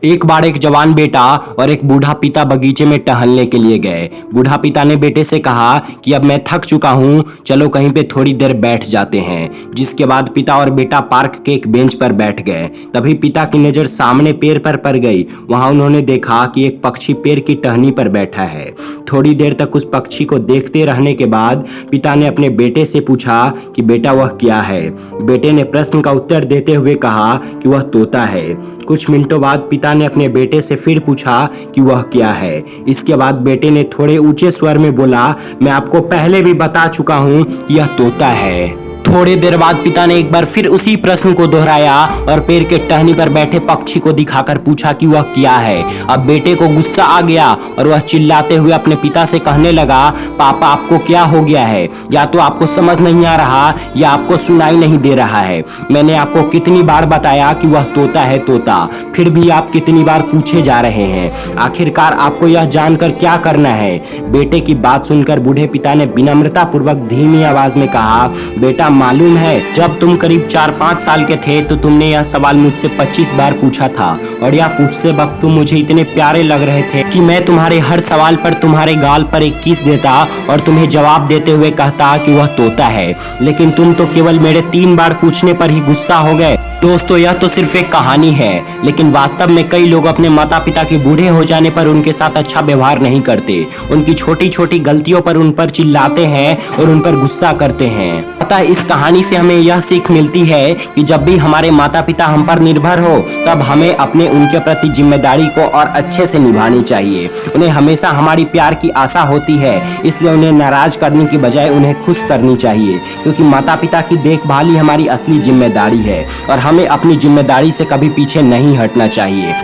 एक बार एक जवान बेटा और एक बूढ़ा पिता बगीचे में टहलने के लिए गए। बूढ़ा पिता ने बेटे से कहा कि अब मैं थक चुका हूँ, चलो कहीं पे थोड़ी देर बैठ जाते हैं। जिसके बाद पिता और बेटा पार्क के एक बेंच पर बैठ गए। तभी पिता की नज़र सामने पेड़ पर पड़ गई। वहां उन्होंने देखा कि एक पक्षी पेड़ की टहनी पर बैठा है। थोड़ी देर तक उस पक्षी को देखते रहने के बाद पिता ने अपने बेटे से पूछा कि बेटा वह क्या है। बेटे ने प्रश्न का उत्तर देते हुए कहा कि वह तोता है। कुछ मिनटों बाद पिता ने अपने बेटे से फिर पूछा कि वह क्या है। इसके बाद बेटे ने थोड़े ऊंचे स्वर में बोला, मैं आपको पहले भी बता चुका हूँ कि यह तोता है। थोड़ी देर बाद पिता ने एक बार फिर उसी प्रश्न को दोहराया और पेड़ के टहनी पर बैठे पक्षी को दिखाकर पूछा कि वह क्या है। अब बेटे को गुस्सा आ गया और वह चिल्लाते हुए अपने पिता से कहने लगा, पापा आपको क्या हो गया है? या तो आपको समझ नहीं आ रहा या आपको सुनाई नहीं दे रहा है। मैंने आपको कितनी बार बताया कि वह तोता है तोता, फिर भी आप कितनी बार पूछे जा रहे हैं। आखिरकार आपको यह जानकर क्या करना है? बेटे की बात सुनकर बूढ़े पिता ने विनम्रता पूर्वक धीमी आवाज में कहा, बेटा मालूम है जब तुम करीब 4-5 साल के थे तो तुमने यह सवाल मुझसे 25 बार पूछा था और यह पूछते वक्त तुम मुझे इतने प्यारे लग रहे थे कि मैं तुम्हारे हर सवाल पर तुम्हारे गाल पर एक किस देता और तुम्हें जवाब देते हुए कहता कि वह तोता है। लेकिन तुम तो केवल मेरे 3 बार पूछने पर ही गुस्सा हो गए। दोस्तों, यह तो सिर्फ एक कहानी है, लेकिन वास्तव में कई लोग अपने माता पिता के बूढ़े हो जाने पर उनके साथ अच्छा व्यवहार नहीं करते। उनकी छोटी छोटी गलतियों पर उन पर चिल्लाते हैं और उन पर गुस्सा करते हैं। अतः इस कहानी से हमें यह सीख मिलती है कि जब भी हमारे माता पिता हम पर निर्भर हो तब हमें अपने उनके प्रति जिम्मेदारी को और अच्छे से निभानी चाहिए। उन्हें हमेशा हमारी प्यार की आशा होती है, इसलिए उन्हें नाराज करने की बजाय उन्हें खुश करनी चाहिए, क्योंकि माता पिता की देखभाल ही हमारी असली जिम्मेदारी है और हमें अपनी जिम्मेदारी से कभी पीछे नहीं हटना चाहिए।